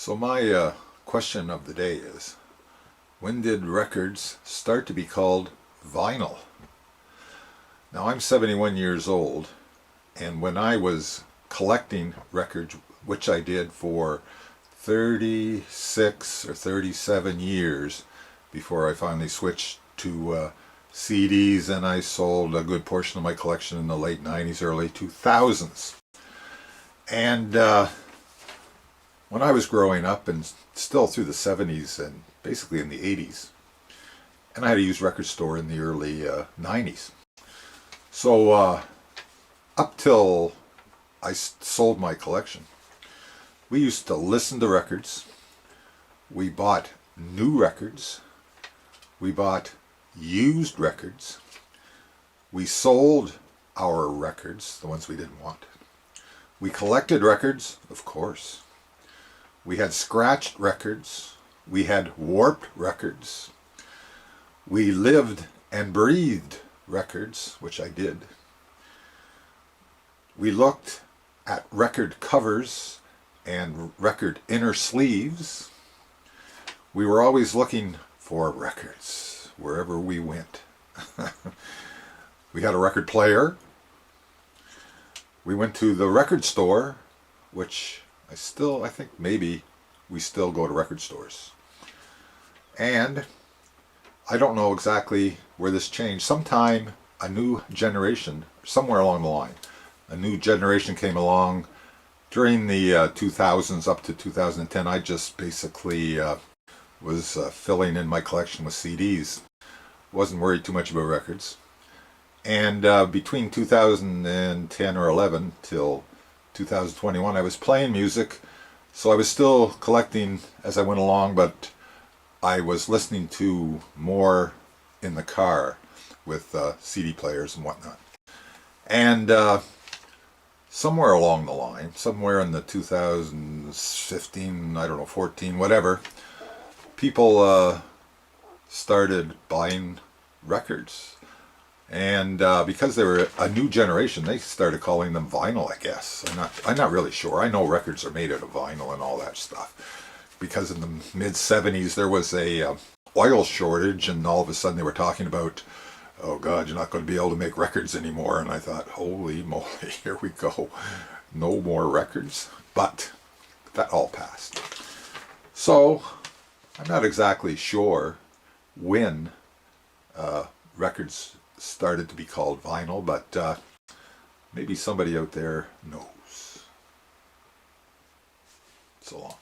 So my question of the day is, when did records start to be called vinyl? Now I'm 71 years old, and when I was collecting records, which I did for 36 or 37 years before I finally switched to CDs, and I sold a good portion of my collection in the late 90s, early 2000s. And when I was growing up, and still through the 70s and basically in the 80s, and I had a used record store in the early 90s. So up till I sold my collection, we used to listen to records. We bought new records. We bought used records. We sold our records, the ones we didn't want. We collected records, of course. We had scratched records. We had warped records. We lived and breathed records, which I did. We looked at record covers and record inner sleeves. We were always looking for records wherever we went. We had a record player. We went to the record store, which I think maybe we still go to record stores. And I don't know exactly where this changed. Sometime a new generation, somewhere along the line, a new generation came along during the 2000s up to 2010. I just basically was filling in my collection with CDs. Wasn't worried too much about records. And between 2010 or 11 till 2021, I was playing music, so I was still collecting as I went along, but I was listening to more in the car with CD players and whatnot. And somewhere along the line, somewhere in the 2015, I don't know, 14, whatever, people started buying records. And because they were a new generation, they started calling them vinyl, I guess. I'm not really sure. I know records are made out of vinyl and all that stuff. Because in the mid-70s, there was a oil shortage, and all of a sudden they were talking about, oh God, you're not going to be able to make records anymore. And I thought, holy moly, here we go. No more records. But that all passed. So I'm not exactly sure when records started to be called vinyl, but maybe somebody out there knows. So long.